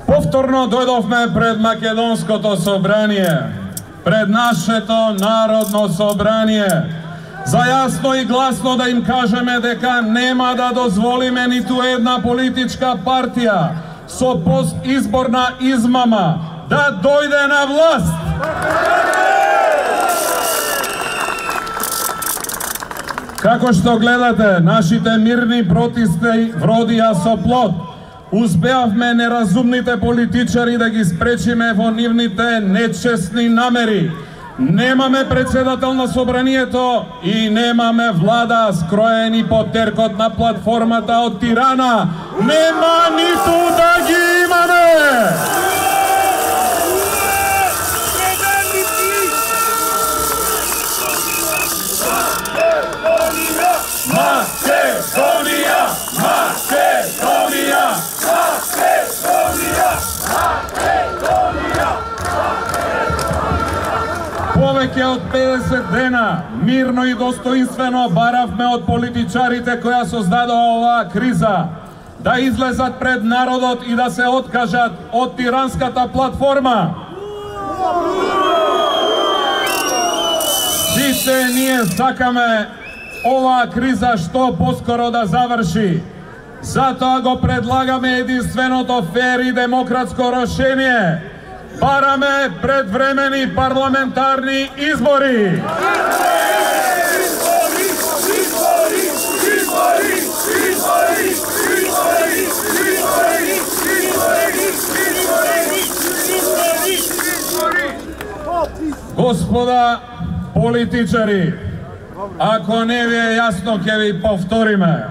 Повторно дојдовме пред Македонското собрание, пред нашето народно собрание, за јасно и гласно да им кажеме дека нема да дозволиме ниту една политичка партија со постизборна измама да дојде на власт. Како што гледате, нашите мирни протести вродија со плод. Успеавме неразумните политичари да ги спречиме во нивните нечесни намери. Немаме председател на собранието и немаме влада скроени по теркот на платформата од Тирана. Нема ниту да ги имаме! Македонија! Македонија! Македонија! Македонија! Повеќе од 50 дена мирно и достоинствено баравме од политичарите која создадоа оваа криза да излезат пред народот и да се откажат од тиранската платформа. Сите ние сакаме оваа криза што поскоро да заврши. Затоа го предлагаме единственото фер и демократско решение. Бараме предвремени парламентарни избори. Господа политичари, ако не ви е јасно, ќе ви повториме.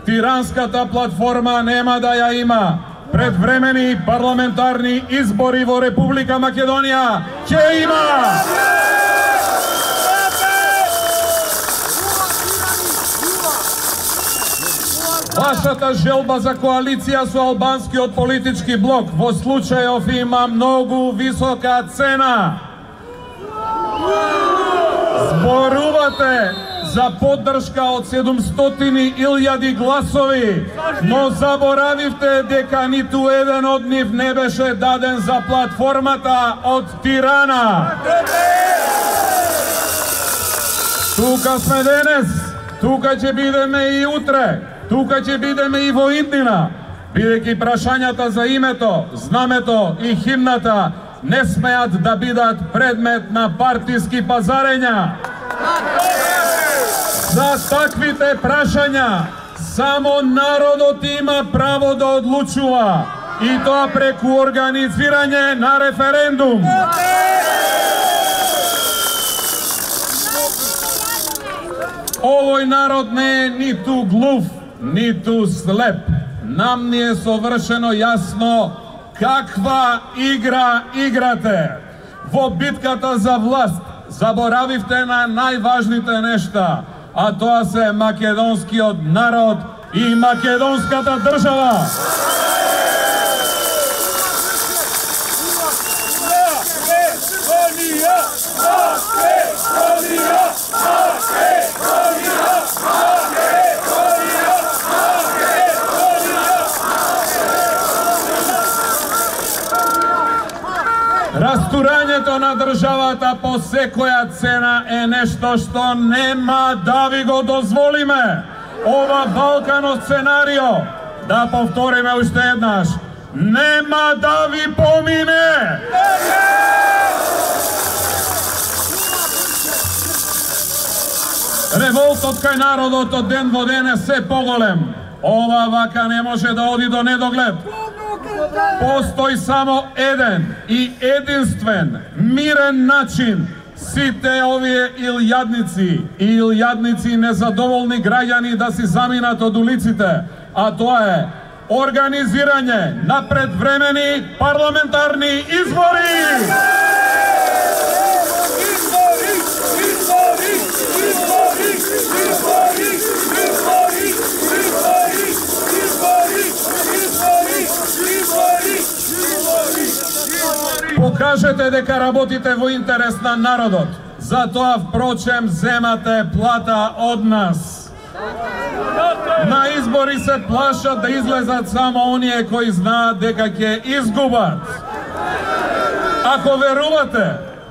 Тиранската платформа нема да ја има. Предвремени парламентарни избори во Република Македонија ќе има. Вашата желба за коалиција со албанскиот политички блок во случајов има многу висока цена. Зборувате за поддршка од 700.000 гласови, но заборавивте дека ниту еден од нив не беше даден за платформата од Тирана. Тука сме денес, тука ќе бидеме и утре, тука ќе бидеме и во иднина, бидејќи прашањата за името, знамето и химната не смеат да бидат предмет на партиски пазарења. За таквите прашања само народот има право да одлучува, и тоа преку организирање на референдум. Овој народ не е ниту глув, ниту слеп. Нам ни е совршено јасно каква игра играте. Во битката за власт заборавивте на најважните нешта, а тоа се македонскиот народ и македонската држава. Растурањето на државата по секоја цена е нешто што нема да ви го дозволиме. Ова Балкано сценарио, да повториме уште еднаш, нема да ви помине. Револтот кај народот од ден во ден е се поголем. Ова вака не може да оди до недоглед. Постои само еден и единствен мирен начин сите овие илјадници незадоволни граѓани да си заминат од улиците, а тоа е организирање на предвремени парламентарни избори! Покажете дека работите во интерес на народот. Затоа, впрочем, земате плата од нас. На избори се плашат да излезат само оние кои знаат дека ќе изгубат. Ако верувате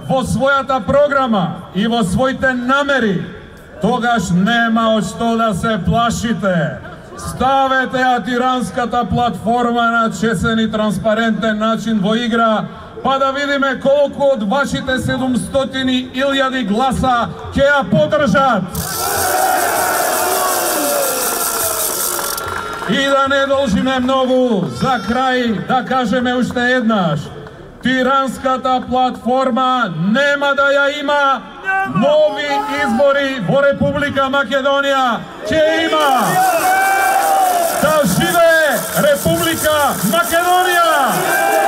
во својата програма и во своите намери, тогаш нема од што да се плашите. Ставете ја тиранската платформа на чесен и транспарентен начин во игра, па да видиме колку од вашите 700.000 гласа ќе ја поддржат. И да не должиме многу, за крај да кажеме уште еднаш. Тиранската платформа нема да ја има нови избори во Република Македонија. Ќе има! Да живее Република Македонија!